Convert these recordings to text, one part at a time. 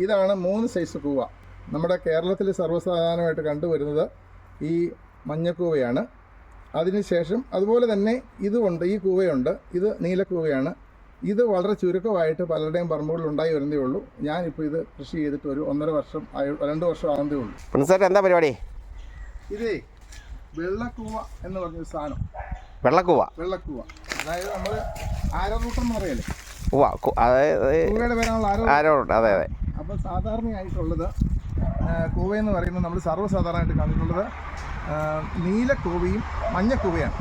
ഇതാണ് 3 സൈസ് കൂവ. നമ്മുടെ കേരളത്തിൽ സർവ്വസാധാരണമായിട്ട് കണ്ടുവരുന്നത് ഈ മഞ്ഞക്കൂവയാണ്. അതിനുശേഷം അതുപോലെ തന്നെ ഇതുമുണ്ട്, ഈ കൂവയുണ്ട്. ഇത് നീലക്കൂവയാണ്. ഇത് വളരെ ചുരുക്കമായിട്ട് പലരുടെയും പറമ്പുകളിൽ ഉണ്ടായി വരുന്നതേ ഉള്ളൂ. ഞാനിപ്പോൾ ഇത് കൃഷി ചെയ്തിട്ട് ഒരു 1.5 വർഷം 2 വർഷം ആകുന്നതേ ഉള്ളൂ. എന്താ പരിപാടി? ഇതേ വെള്ളക്കൂവ എന്ന് പറഞ്ഞൊരു സാധനം. വെള്ളക്കൂവ അതായത് നമ്മൾ ആരോ റൂട്ട് എന്ന് പറയല്ലേ, കൂവയുടെ പേരാണല്ലോ ആരോ റൂട്ട്. അതെ അതെ. അപ്പോൾ സാധാരണയായിട്ടുള്ളത് കൂവയെന്ന് പറയുന്നത് നമ്മൾ സർവ്വസാധാരണമായിട്ട് കണ്ടിട്ടുള്ളത് നീലക്കൂവയും മഞ്ഞക്കൂവയാണ്.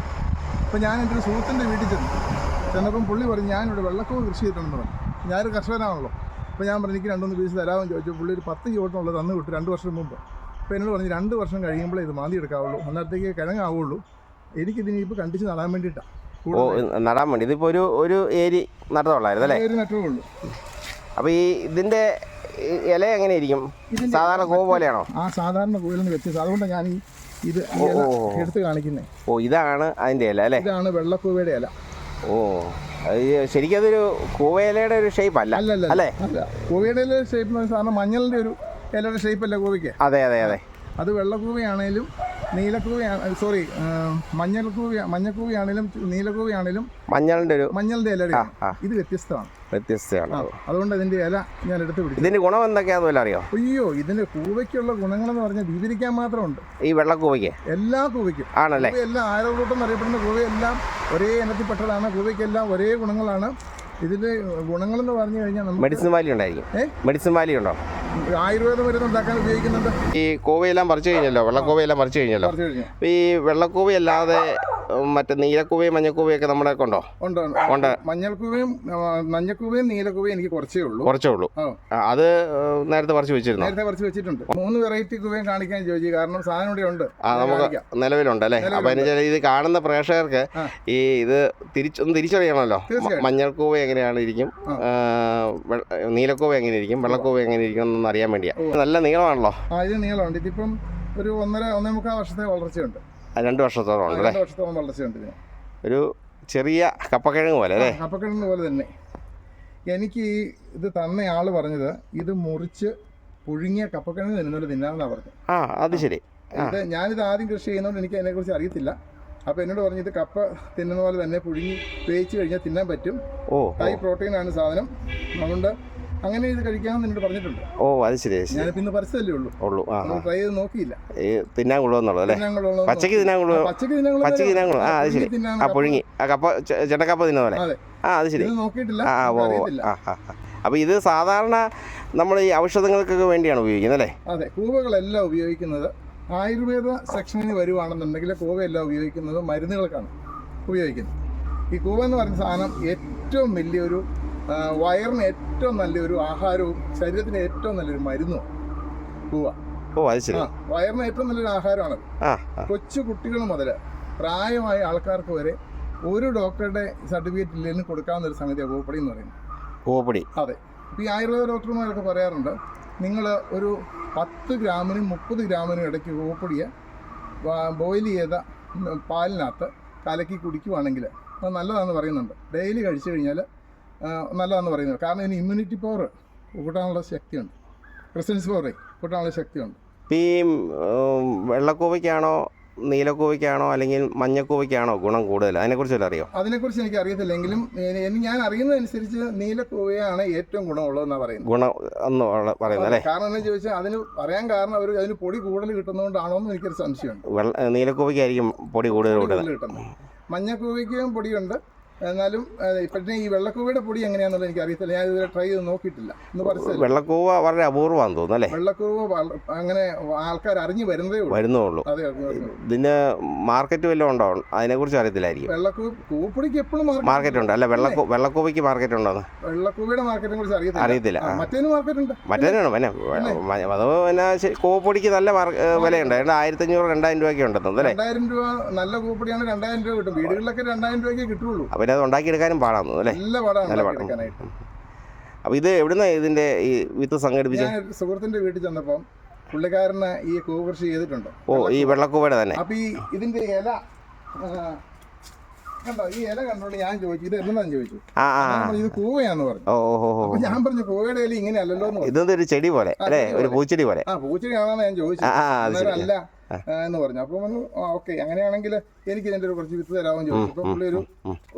അപ്പോൾ ഞാൻ എൻ്റെ ഒരു സുഹൃത്തിൻ്റെ വീട്ടിൽ ചെന്നപ്പം പുള്ളി പറഞ്ഞു ഞാനിവിടെ വെള്ളക്കൂവ കൃഷി ചെയ്തിട്ടുണ്ടെന്ന് പറഞ്ഞു. ഞാനൊരു കർഷകനാണല്ലോ. അപ്പോൾ ഞാൻ പറഞ്ഞു എനിക്ക് 2-3 പീസ് തരാമെന്ന് ചോദിച്ചു. പുള്ളി ഒരു 10 കിലോട്ടുള്ളത് തന്നു വിട്ടു 2 വർഷം മുമ്പ്. അപ്പോൾ എന്നോട് പറഞ്ഞു 2 വർഷം കഴിയുമ്പോഴേ ഇത് മാന്തി എടുക്കാവുള്ളൂ, അന്നേരത്തേക്ക് കിഴങ്ങാവുള്ളൂ. എനിക്കിതിനിപ്പോൾ കണ്ടിച്ച് നടാൻ വേണ്ടിയിട്ടാണ്. നടാൻ വേണ്ടി ഇതിപ്പോൾ ഒരു ഏരി നട്ടതുള്ളായിരുന്നു അല്ലേ? ഒരു നട്ടേ ഉള്ളൂ. അപ്പോൾ ഈ ഇതിൻ്റെ ഇല എങ്ങനെയായിരിക്കും? സാധാരണ കൂവ പോലെയാണോ? സാധാരണ കൂവയിൽ നിന്ന് വ്യത്യസ്തം. അതുകൊണ്ട് ഞാൻ ഇത് എടുത്ത് കാണിക്കുന്നത്. ഇതാണ് അതിൻ്റെ ഇല അല്ലേ? ഇതാണ് വെള്ളക്കൂവയുടെ ഇല. ശരിക്കും അതൊരു കൂവയിലയുടെ ഒരു ഷേപ്പ് അല്ല അല്ലേ? കൂവയുടെ ഇല ഷേപ്പ് സാധാരണ മഞ്ഞളിൻ്റെ ഒരു ഇലയുടെ ഷേപ്പ് അല്ലേ കൂവയ്ക്ക്? അതെ അതെ അതെ. അത് വെള്ളക്കൂവയാണേലും മഞ്ഞക്കൂവയാണേലും നീലക്കൂവയാണേലും മഞ്ഞളിന്റെ ഇല. ഇത് വ്യത്യസ്തമാണ്. അതുകൊണ്ട് ഇതിന്റെ ഇല ഞാൻ എടുത്ത് പിടിക്കും. ഇതിന്റെ ഗുണം എന്തൊക്കെയാണെന്ന് അറിയോ? അയ്യോ, ഇതിന്റെ കൂവയ്ക്കുള്ള ഗുണങ്ങളെന്ന് പറഞ്ഞാൽ വിവരിക്കാൻ മാത്രമുണ്ട്. ഈ വെള്ളക്കൂവയ്ക്ക് എല്ലാ കൂവയ്ക്കും ആണല്ലേ? എല്ലാം ആരോഗ്യം എന്നറിയപ്പെടുന്ന കൂവയെല്ലാം ഒരേ ഇനത്തിൽപ്പെട്ടതാണ്. കൂവയ്ക്കെല്ലാം ഒരേ ഗുണങ്ങളാണ്. ഇതിന്റെ ഗുണങ്ങളെന്ന് പറഞ്ഞു കഴിഞ്ഞാൽ മെഡിസിൻ വാല്യൂ ഉണ്ടായിരിക്കും. മെഡിസിൻ വാല്യൂ ഉണ്ടോ? ആയുർവേദ മരുന്ന് ഉണ്ടാക്കാൻ ഉപയോഗിക്കുന്നുണ്ട്. ഈ കോവയെല്ലാം പറിച്ചു കഴിഞ്ഞല്ലോ, വെള്ളക്കോവയെല്ലാം പറിച്ചു കഴിഞ്ഞല്ലോ. ഈ വെള്ളക്കൂവയല്ലാതെ മറ്റേ നീലക്കൂവയും മഞ്ഞക്കൂവയൊക്കെ നമ്മുടെ ഉണ്ടോ? ഉണ്ട്. മഞ്ഞക്കൂവയും നീലക്കൂവയും എനിക്ക് കുറച്ചേ ഉള്ളൂ. അത് നേരത്തെ പറിച്ചു വെച്ചിട്ടുണ്ട്. 3 വെറൈറ്റി കൂവയും കാണിക്കാൻ ചോദിച്ചു. കാരണം സാധനം ഇവിടെ ഉണ്ട്, നമുക്ക് നിലവിലുണ്ട് അല്ലേ? അപ്പൊ ഇത് കാണുന്ന പ്രേക്ഷകർക്ക് ഈ ഇത് തിരിച്ചറിയണമല്ലോ. മഞ്ഞൾക്കൂവ എങ്ങനെയാണ് ഇരിക്കും, നീലക്കൂവ എങ്ങനെ ഇരിക്കും, വെള്ളക്കൂവ എങ്ങനെ ഇരിക്കും എന്നൊന്നും അറിയാൻ വേണ്ടിയാ. നല്ല നീളമാണല്ലോ. ഇത് നീളമുണ്ട്. ഇതിപ്പം ഒരു 1.5 വർഷത്തെ വളർച്ചയുണ്ട്. 2 വർഷത്തോളം ഉണ്ട് അല്ലേ? 2 വർഷത്തോളം വളർച്ചയുണ്ട്. ഒരു ചെറിയ കപ്പക്കിഴങ്ങ് പോലെ അല്ലേ? കപ്പക്കിഴങ്ങ് പോലെ തന്നെ. എനിക്ക് ഇത് തന്നയാൾ പറഞ്ഞത് ഇത് മുറിച്ച് പുഴുങ്ങിയ കപ്പക്കിഴങ്ങ് തിന്നാമെന്നാണ് പറഞ്ഞത്. അത് ശരി. ഞാനിത് ആദ്യം കൃഷി ചെയ്യുന്നതുകൊണ്ട് എനിക്ക് അതിനെക്കുറിച്ച് അറിയത്തില്ല. അപ്പോൾ എന്നോട് പറഞ്ഞു ഇത് കപ്പ തിന്നുന്ന പോലെ തന്നെ പുഴുങ്ങി വേവിച്ച് കഴിഞ്ഞാൽ തിന്നാൻ പറ്റും. ഹൈ പ്രോട്ടീനാണ് സാധനം. അതുകൊണ്ട് അങ്ങനെ ഇത് കഴിക്കാമെന്ന് എന്നോട് പറഞ്ഞിട്ടുണ്ട്. അത് ശരി. ഞാനിപ്പോൾ ഇന്ന് പരിസ്ഥിതല്ലേ ഉള്ളൂ, ട്രൈ ചെയ്ത് നോക്കിയില്ല. തിന്നാൻ കൊള്ളുന്നുള്ളൂ അല്ലേ? പച്ചക്ക് തിന്നാൻ കൊള്ളു. അത് ശരി. പുഴുങ്ങി കപ്പ ചെട്ടക്കപ്പ തിന്ന പോലെ. അത് ശരി. നോക്കിയിട്ടില്ല. അപ്പോൾ ഇത് സാധാരണ നമ്മൾ ഈ ഔഷധങ്ങൾക്കൊക്കെ വേണ്ടിയാണ് ഉപയോഗിക്കുന്നത് അല്ലേ? അതെ, കൂവകളെല്ലാം ഉപയോഗിക്കുന്നത് ആയുർവേദ സെക്ഷനിൽ വരുവാണെന്നുണ്ടെങ്കിൽ കൂവയെല്ലാം ഉപയോഗിക്കുന്നത് മരുന്നുകൾക്കാണ് ഉപയോഗിക്കുന്നത്. ഈ കൂവ എന്ന് പറയുന്ന സാധനം ഏറ്റവും വലിയൊരു വയറിന് ഏറ്റവും നല്ലൊരു ആഹാരവും ശരീരത്തിന് ഏറ്റവും നല്ലൊരു മരുന്നുമാണ് കൂവ. അത് ശരി. വയറിന് ഏറ്റവും നല്ലൊരു ആഹാരമാണ്. കൊച്ചു കുട്ടികൾ മുതൽ പ്രായമായ ആൾക്കാർക്ക് വരെ ഒരു ഡോക്ടറുടെ സർട്ടിഫിക്കറ്റ് ഇല്ലെങ്കിലും കൊടുക്കാവുന്ന ഒരു സംഗതിയാണ് കൂവപ്പൊടി എന്ന് പറയുന്നത്. കൂവപ്പൊടി. അതെ. ഇപ്പോൾ ഈ ആയുർവേദ ഡോക്ടർമാരൊക്കെ പറയാറുണ്ട്, നിങ്ങൾ ഒരു 10 ഗ്രാമിനും 30 ഗ്രാമിനും ഇടയ്ക്ക് കൂവപ്പൊടിയെ ബോയിൽ ചെയ്ത പാലിനകത്ത് കലക്കി കുടിക്കുവാണെങ്കിൽ അത് നല്ലതാണെന്ന് പറയുന്നുണ്ട്. ഡെയിലി കഴിച്ചു കഴിഞ്ഞാൽ നല്ലതാണെന്ന് പറയുന്നത്. കാരണം ഇതിന് ഇമ്മ്യൂണിറ്റി പവർ കൂട്ടാനുള്ള ശക്തിയുണ്ട്, റെസിസ്റ്റൻസ് പവർ കൂട്ടാനുള്ള ശക്തിയുണ്ട്. ഈ വെള്ളക്കൂവയ്ക്കാണോ നീലക്കൂവയ്ക്കാണോ അല്ലെങ്കിൽ മഞ്ഞക്കൂവയ്ക്കാണോ ഗുണം കൂടുതൽ? അതിനെക്കുറിച്ച് അറിയോ? അതിനെക്കുറിച്ച് എനിക്ക് അറിയത്തില്ലെങ്കിലും ഞാൻ അറിയുന്നതനുസരിച്ച് നീലക്കൂവയാണ് ഏറ്റവും ഗുണമുള്ളതെന്നാണ് പറയുന്നത്. ഗുണം എന്ന് പറയുന്നത് അല്ലേ? കാരണം എന്താ ചോദിച്ചാൽ അതിന് പറയാൻ കാരണം അവർ അതിന് പൊടി കൂടുതൽ കിട്ടുന്നതുകൊണ്ടാണോ എന്ന് എനിക്കൊരു സംശയമുണ്ട്. നീലക്കൂവയ്ക്കായിരിക്കും പൊടി കൂടുതൽ കിട്ടുന്നത്. മഞ്ഞക്കൂവയ്ക്കും പൊടിയുണ്ട്. എന്നാലും ഇപ്പോഴത്തെ ഈ വെള്ളക്കൂവയുടെ പൊടി എങ്ങനെയാണെന്നുള്ളത് എനിക്ക് അറിയത്തില്ല. ഞാൻ ഇതുവരെ ട്രൈ ചെയ്ത് നോക്കിയിട്ടില്ല. വെള്ളക്കൂവ വളരെ അപൂർവമാണെന്ന് തോന്നുന്നു അല്ലേ? വെള്ളക്കൂവ അങ്ങനെ ആൾക്കാർ അറിഞ്ഞു വരുന്നുള്ളൂ. ഇതിന് മാർക്കറ്റ് വല്ലതും ഉണ്ടോ? അതിനെക്കുറിച്ച് അറിയത്തില്ലായിരിക്കും. കൂവപ്പൊടിക്ക് എപ്പോഴും മാർക്കറ്റ് ഉണ്ട് അല്ല? വെള്ളക്കൂവയ്ക്ക് മാർക്കറ്റ് ഉണ്ടോ? വെള്ളക്കൂവയുടെ മാർക്കറ്റിനെ കുറിച്ച് അറിയത്തില്ല. മറ്റേതിന് മാർക്കറ്റ് ഉണ്ട്. മറ്റേതിനാണ് അത് പിന്നെ കൂവപ്പൊടിക്ക് നല്ല വിലയുണ്ട്. 1500-2000 രൂപയ്ക്ക് ഉണ്ടെന്ന് അല്ലേ? 2000 രൂപ നല്ല കൂവപ്പൊടിയാണ്. 2000 രൂപ കിട്ടും. വീടുകളിലൊക്കെ 2000 രൂപയ്ക്ക് കിട്ടുള്ളൂ. പിന്നെ അത് ഉണ്ടാക്കിയെടുക്കാനും പാടാന്ന് അല്ലേ? നല്ല പാടാണ്. അപ്പോൾ ഇത് എവിടുന്ന ഇതിന്റെ ഈ വിത്ത് സംഘടിപ്പിച്ച്? ഞാൻ സുഹൃത്തിന്റെ വീട്ടിൽ ചെന്നപ്പം പുള്ളിക്കാരന് ഈ കൂവ കൃഷി ചെയ്തിട്ടുണ്ട്. ഈ വെള്ളക്കൂവയുടെ തന്നെ. അപ്പൊ ഈ ഇതിന്റെ ഇല കണ്ടോ ഈ ഇല കണ്ടോണ്ട് ഞാൻ ചോദിച്ചു ഇത് എന്താന്ന് ചോദിച്ചു. ആ ആ ഞാൻ പറഞ്ഞു, ഇത് കൂവയാന്ന് പറഞ്ഞു. അപ്പൊ ഞാൻ പറഞ്ഞു കൂവയുടെ ഇല ഇങ്ങനെ അല്ലല്ലോ എന്ന് പറഞ്ഞു. ഇതൊരു ചെടി പോലെ അല്ലേ, ഒരു പൂച്ചെടി പോലെ. പൂച്ചെടി ആണെന്ന് ഞാൻ ചോദിച്ചു. അല്ല എന്ന് പറഞ്ഞു. അപ്പൊ പറഞ്ഞു ഓക്കെ അങ്ങനെയാണെങ്കിൽ എനിക്ക് ഇതിന്റെ ഒരു കുറച്ച് വിത്ത് തരാമെന്ന് ചോദിച്ചു. ഇപ്പൊ പുള്ളി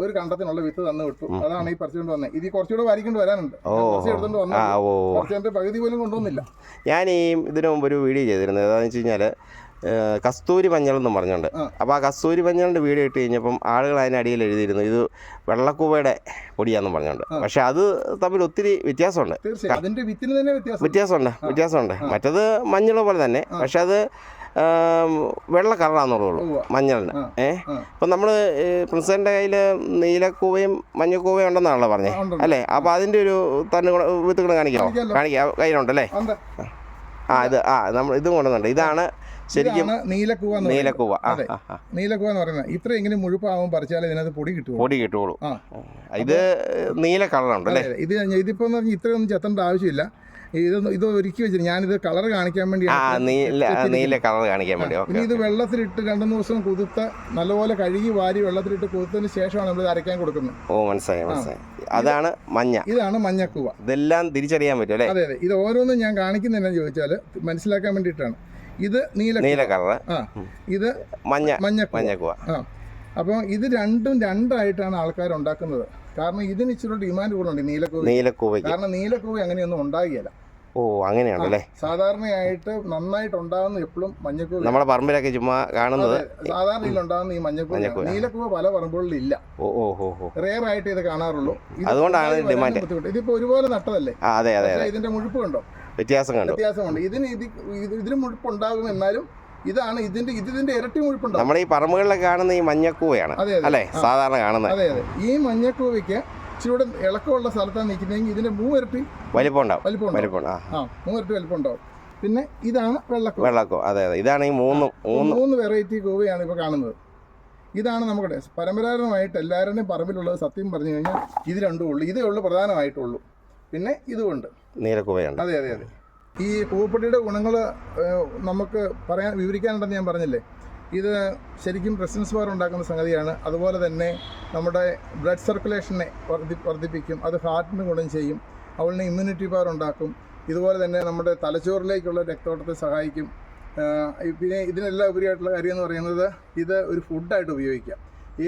ഒരു കണ്ടത്തിനുള്ള വിത്ത് തന്നു വിട്ടു. അതാണ് ഈ പറിച്ചുകൊണ്ട് വന്നത്. ഇത് കുറച്ചുകൂടെ വാരിക്കൊണ്ട് വരാനുണ്ട്. കുറച്ച് എടുത്തോണ്ട് വന്നു. കുറച്ച് പകുതി പോലും കൊണ്ടുവന്നില്ല. ഞാൻ ഈ ഇതിനു മുമ്പ് ഒരു വീഡിയോ ചെയ്തിരുന്നത് എന്താണെന്ന് വെച്ച് കഴിഞ്ഞാൽ കസ്തൂരി മഞ്ഞൾ എന്നും പറഞ്ഞുകൊണ്ട്. അപ്പോൾ ആ കസ്തൂരി മഞ്ഞളിൻ്റെ വീഡിയോ ഇട്ട് കഴിഞ്ഞപ്പം ആളുകൾ അതിനടിയിൽ എഴുതിയിരുന്നു ഇത് വെള്ളക്കൂവയുടെ പൊടിയാണെന്ന് പറഞ്ഞുകൊണ്ട്. പക്ഷെ അത് തമ്മിൽ ഒത്തിരി വ്യത്യാസമുണ്ട്. വ്യത്യാസമുണ്ട്. മറ്റത് മഞ്ഞൾ പോലെ തന്നെ, പക്ഷെ അത് വെള്ള കളറാന്നുള്ളൂ മഞ്ഞളിന്. ഇപ്പം നമ്മൾ പ്രിൻസിഡൻ്റെ കയ്യിൽ നീലക്കൂവയും മഞ്ഞക്കൂവയും ഉണ്ടെന്നാണല്ലോ പറഞ്ഞത് അല്ലേ? അപ്പോൾ അതിൻ്റെ ഒരു തന്നെ വിത്തുകൾ കാണിക്കാം കയ്യിലുണ്ടല്ലേ? ഇത് നമ്മൾ ഇതും കൊണ്ടുവന്നുണ്ട്. ഇതാണ് ശരിക്കും നീലക്കൂവ. നീലക്കൂവ എന്ന് പറയുന്നത് ഇത്രയെങ്കിലും മുഴുപ്പാവും പറിച്ചാലേ ഇതിനകത്ത് പൊടി കിട്ടുള്ളൂ. ഇത് നീല കളറുണ്ട് അല്ലേ? ഇതിപ്പോ ഇത്രയൊന്നും ചെത്തേണ്ട ആവശ്യമില്ല. ഇത് ഒരുക്കി വെച്ചിട്ട് ഞാനിത് കളർ കാണിക്കാൻ വേണ്ടി നീല കളർ കാണിക്കാൻ വേണ്ടി. ഇനി ഇത് വെള്ളത്തിലിട്ട് 2-3 ദിവസം കുതിർത്ത നല്ലപോലെ കഴുകി വാരി വെള്ളത്തിലിട്ട് കുതിർത്തതിന് ശേഷമാണ് നമ്മൾ അരയ്ക്കാൻ കൊടുക്കുന്നത്. മനസ്സിലായി. അതാണ് മഞ്ഞ. ഇതാണ് മഞ്ഞക്കൂവ. ഇതെല്ലാം തിരിച്ചറിയാൻ പറ്റും അല്ലേ? അതെ. ഇത് ഓരോന്നും ഞാൻ കാണിക്കുന്നതെന്നു ചോദിച്ചാൽ മനസ്സിലാക്കാൻ വേണ്ടിയിട്ടാണ്. ഇത് നീല കളർ, ഇത് മഞ്ഞക്കൂവ. അപ്പോൾ ഇത് രണ്ടായിട്ടാണ് ആൾക്കാർ ഉണ്ടാക്കുന്നത്. കാരണം ഇതിന് ഇച്ചിരി ഡിമാൻഡ് കൂടുതലുണ്ട് നീലക്കൂവ. കാരണം നീലക്കൂവ അങ്ങനെയൊന്നും ഉണ്ടാകില്ല. അങ്ങനെയാണല്ലേ? സാധാരണയായിട്ട് നന്നായിട്ട് ഉണ്ടാകുന്ന എപ്പോഴും മഞ്ഞക്കൂവ. നമ്മുടെ പറമ്പിലൊക്കെ ചുമ്മാ കാണുന്നത് സാധാരണയിൽ ഉണ്ടാകുന്ന ഈ മഞ്ഞക്കൂവ. നീലക്കൂവ പല പറമ്പുകളിലും ഇല്ല. റെയർ ആയിട്ട് ഇത് കാണാറുള്ളൂ. അതുകൊണ്ടാണ് ഡിമാൻഡ്. ഇതിപ്പോ ഒരുപോലെ നട്ടതല്ലേ? ഇതിന്റെ മുഴുപ്പ് കണ്ടോ? വ്യത്യാസമുണ്ട്. ഇതിന് മുഴുപ്പ് ഉണ്ടാകും. എന്നാലും ഇതാണ് ഇതിന്റെ ഇരട്ടി മുഴുപ്പുണ്ടാവും. നമ്മുടെ ഈ പറമ്പുകളിലൊക്കെ കാണുന്ന ഈ മഞ്ഞക്കൂവയാണ് അല്ലേ സാധാരണ കാണുന്നത്? അതെ. ഈ മഞ്ഞക്കൂവയ്ക്ക് ഇച്ചിരി ഇളക്കമുള്ള സ്ഥലത്താണ് നിൽക്കുന്നതെങ്കിൽ ഇതിന്റെ 3 ഇരട്ടി വലിപ്പം ഉണ്ടാവും. പിന്നെ ഇതാണ് വെള്ളക്കൂവ. അതെ. ഇതാണ് ഈ മൂന്ന് വെറൈറ്റി കൂവയാണ് ഇപ്പൊ കാണുന്നത്. ഇതാണ് നമ്മുടെ പരമ്പരാഗതമായിട്ട് എല്ലാവരുടെയും പറമ്പിലുള്ളത്. സത്യം പറഞ്ഞു കഴിഞ്ഞാൽ ഇത് രണ്ടും ഉള്ളൂ. ഇതേ ഉള്ളൂ പ്രധാനമായിട്ടുള്ളൂ. പിന്നെ ഇതുകൊണ്ട് നീലക്കൂവയുണ്ട്. അതെ. ഈ കൂവപ്പൊടിയുടെ ഗുണങ്ങൾ നമുക്ക് വിവരിക്കാനുണ്ടെന്ന് ഞാൻ പറഞ്ഞില്ലേ. ഇത് ശരിക്കും പ്രസൻസ് പവർ ഉണ്ടാക്കുന്ന സംഗതിയാണ്. അതുപോലെ തന്നെ നമ്മുടെ ബ്ലഡ് സർക്കുലേഷനെ വർദ്ധിപ്പിക്കും. അത് ഹാർട്ടിന് ഗുണം ചെയ്യും. അതുപോലെ ഇമ്മ്യൂണിറ്റി പവർ ഉണ്ടാക്കും. ഇതുപോലെ തന്നെ നമ്മുടെ തലച്ചോറിലേക്കുള്ള രക്തോട്ടത്തെ സഹായിക്കും. പിന്നെ ഇതിനെല്ലാം ഉപരിയായിട്ടുള്ള കാര്യം എന്ന് പറയുന്നത് ഇത് ഒരു ഫുഡായിട്ട് ഉപയോഗിക്കാം.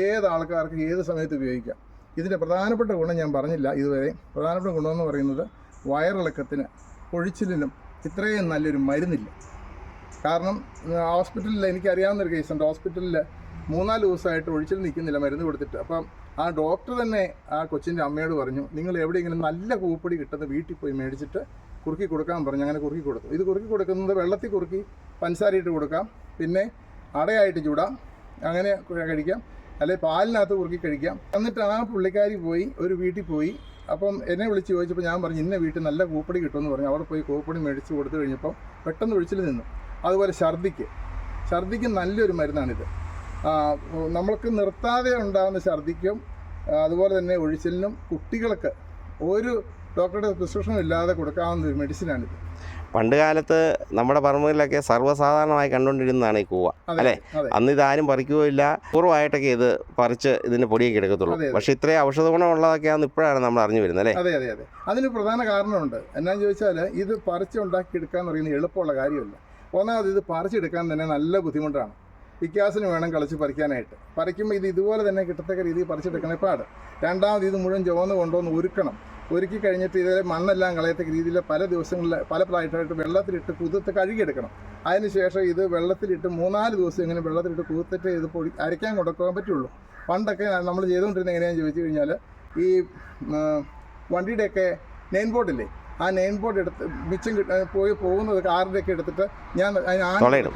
ഏത് ആൾക്കാർക്ക് ഏത് സമയത്ത് ഉപയോഗിക്കാം. ഇതിൻ്റെ പ്രധാനപ്പെട്ട ഗുണം ഞാൻ പറഞ്ഞില്ല ഇതുവരെ. പ്രധാനപ്പെട്ട ഗുണമെന്ന് പറയുന്നത് വയറിളക്കത്തിന്, പൊഴിച്ചിലിനും ഇത്രയും നല്ലൊരു മരുന്നില്ല. കാരണം ഹോസ്പിറ്റലിൽ എനിക്കറിയാവുന്ന ഒരു കേസുണ്ട്. ഹോസ്പിറ്റലിൽ 3-4 ദിവസമായിട്ട് ഒഴിച്ചിൽ നിൽക്കുന്നില്ല മരുന്ന് കൊടുത്തിട്ട്. അപ്പം ആ ഡോക്ടർ തന്നെ ആ കൊച്ചിൻ്റെ അമ്മയോട് പറഞ്ഞു, നിങ്ങൾ എവിടെയെങ്കിലും നല്ല കൂവപ്പൊടി കിട്ടുന്ന വീട്ടിൽ പോയി മേടിച്ചിട്ട് കുറുക്കി കൊടുക്കാൻ പറഞ്ഞു. അങ്ങനെ കുറുക്കി കൊടുത്തു. ഇത് കുറുക്കി കൊടുക്കുന്നത് വെള്ളത്തിൽ കുറുക്കി പഞ്ചസാരയിട്ട് കൊടുക്കാം, പിന്നെ അടയായിട്ട് ചൂടാം, അങ്ങനെ കഴിക്കാം, അല്ലെങ്കിൽ പാലിനകത്ത് കുറുക്കി കഴിക്കാം. എന്നിട്ട് ആ പുള്ളിക്കാരി പോയി ഒരു വീട്ടിൽ പോയി. അപ്പം എന്നെ വിളിച്ച് ചോദിച്ചപ്പോൾ ഞാൻ പറഞ്ഞു ഇന്ന വീട്ടിൽ നല്ല കൂവപ്പൊടി കിട്ടുമെന്ന് പറഞ്ഞു. അവിടെ പോയി കൂവപ്പൊടി മേടിച്ച് കൊടുത്തു കഴിഞ്ഞപ്പം പെട്ടെന്ന് ഒഴിച്ചിൽ നിന്നു. അതുപോലെ ഛർദിക്ക് നല്ലൊരു മരുന്നാണിത്. നമ്മൾക്ക് നിർത്താതെ ഉണ്ടാകുന്ന ഛർദിക്കും അതുപോലെ തന്നെ ഒഴിച്ചിലിനും കുട്ടികൾക്ക് ഒരു ഡോക്ടറുടെ പ്രിസ്ക്രിപ്ഷനും ഇല്ലാതെ കൊടുക്കാവുന്ന ഒരു മെഡിസിനാണിത്. പണ്ട് കാലത്ത് നമ്മുടെ പറമ്പുകളിലൊക്കെ സർവ്വസാധാരണമായി കണ്ടുകൊണ്ടിരുന്നതാണ് ഈ കൂവ അല്ലേ? അന്ന് ഇതാരും പറിക്കുകയില്ല. പൂർവ്വമായിട്ടൊക്കെ ഇത് പറിച്ച് ഇതിൻ്റെ പൊടിയൊക്കെ എടുക്കത്തുള്ളൂ. പക്ഷേ ഇത്രയും ഔഷധ ഗുണമുള്ളതൊക്കെയാണെന്ന് ഇപ്പോഴാണ് നമ്മൾ അറിഞ്ഞു വരുന്നത് അല്ലേ? അതെ. അതിന് പ്രധാന കാരണമുണ്ട്. എന്നാന്ന് ചോദിച്ചാൽ ഇത് പറിച്ച് ഉണ്ടാക്കിയെടുക്കുക എന്ന് പറയുന്നത് എളുപ്പമുള്ള കാര്യമല്ല. ഒന്നാമത് ഇത് പറിച്ചെടുക്കാൻ തന്നെ നല്ല ബുദ്ധിമുട്ടാണ്. പിക്കാസിന് വേണം കളിച്ച് പറിക്കാനായിട്ട്. പറിക്കുമ്പോൾ ഇതുപോലെ തന്നെ കിട്ടത്തക്ക രീതിയിൽ പറിച്ചെടുക്കണേ പാട്. രണ്ടാമത് ഇത് മുഴുവൻ ചുവന്ന് കൊണ്ടുവന്ന് ഒരുക്കി കഴിഞ്ഞിട്ട് ഇതിലെ മണ്ണെല്ലാം കളയത്തക്ക രീതിയിൽ പല ദിവസങ്ങളിൽ പല പ്രായമായിട്ട് വെള്ളത്തിലിട്ട് കുതിർത്ത് കഴുകിയെടുക്കണം. അതിനുശേഷം ഇത് വെള്ളത്തിലിട്ട് 3-4 ദിവസം ഇങ്ങനെ വെള്ളത്തിലിട്ട് കുതിർത്തിട്ട് ഇത് അരയ്ക്കാൻ കൊടുക്കാൻ പറ്റുള്ളൂ. പണ്ടൊക്കെ നമ്മൾ ചെയ്തുകൊണ്ടിരുന്നത് എങ്ങനെയാണെന്ന് ചോദിച്ചു കഴിഞ്ഞാൽ ഈ വണ്ടിയുടെയൊക്കെ നെയിൻ ബോർഡില്ലേ, ആ നെയിൻ ബോർഡ് എടുത്ത് മിച്ചം പോകുന്നത് കാറിൻ്റെയൊക്കെ എടുത്തിട്ട് ഞാൻ അതിന്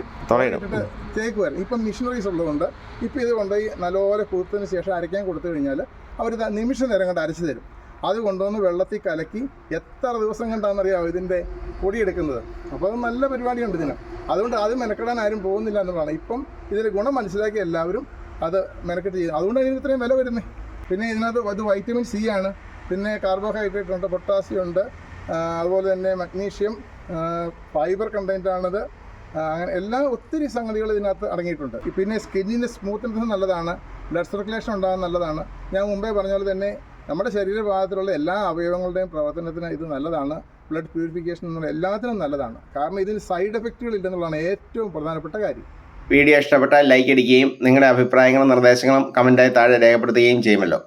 തേക്കുമായിരുന്നു. ഇപ്പം മിഷനറീസ് ഉള്ളതുകൊണ്ട് ഇപ്പം ഇത് കൊണ്ടുപോയി നല്ലപോലെ കുതിർത്തതിന് ശേഷം അരയ്ക്കാൻ കൊടുത്തു കഴിഞ്ഞാൽ അവർ നിമിഷ നേരം കൊണ്ട് അരച്ചു തരും. അത് കൊണ്ടുവന്ന് വെള്ളത്തിൽ കലക്കി എത്ര ദിവസം കണ്ടാണെന്നറിയാമോ ഇതിൻ്റെ പൊടിയെടുക്കുന്നത്. അപ്പോൾ അത് നല്ല പരിപാടിയുണ്ട് ഇതിന്. അതുകൊണ്ട് അത് മെനക്കെടാൻ ആരും പോകുന്നില്ല എന്നുള്ളതാണ്. ഇപ്പം ഇതിൻ്റെ ഗുണം മനസ്സിലാക്കി എല്ലാവരും അത് മെനക്കെട്ട് ചെയ്യും. അതുകൊണ്ടാണ് ഇതിന് ഇത്രയും വില വരുന്നത്. പിന്നെ ഇതിനകത്ത് അത് വൈറ്റമിൻ സി ആണ്, പിന്നെ കാർബോഹൈഡ്രേറ്റ് ഉണ്ട്, പൊട്ടാസ്യം ഉണ്ട്, അതുപോലെ തന്നെ മഗ്നീഷ്യം, ഫൈബർ കണ്ടൻറ്റാണിത്. അങ്ങനെ എല്ലാ ഒത്തിരി സംഗതികൾ ഇതിനകത്ത് അടങ്ങിയിട്ടുണ്ട്. പിന്നെ സ്കിന്നിൻ്റെ സ്മൂത്ത്നെസ് നല്ലതാണ്, ബ്ലഡ് സർക്കുലേഷൻ ഉണ്ടാകാൻ നല്ലതാണ്. ഞാൻ മുമ്പേ പറഞ്ഞ പോലെ തന്നെ നമ്മുടെ ശരീരഭാഗത്തിലുള്ള എല്ലാ അവയവങ്ങളുടെയും പ്രവർത്തനത്തിന് ഇത് നല്ലതാണ്. ബ്ലഡ് പ്യൂരിഫിക്കേഷൻ എന്നുള്ള എല്ലാത്തിനും നല്ലതാണ്. കാരണം ഇതിന് സൈഡ് എഫക്റ്റുകൾ ഇല്ലെന്നുള്ളതാണ് ഏറ്റവും പ്രധാനപ്പെട്ട കാര്യം. വീഡിയോ ഇഷ്ടപ്പെട്ടാൽ ലൈക്ക് അടിക്കുകയും നിങ്ങളുടെ അഭിപ്രായങ്ങളും നിർദ്ദേശങ്ങളും കമൻറ്റായി താഴെ രേഖപ്പെടുത്തുകയും ചെയ്യുമല്ലോ.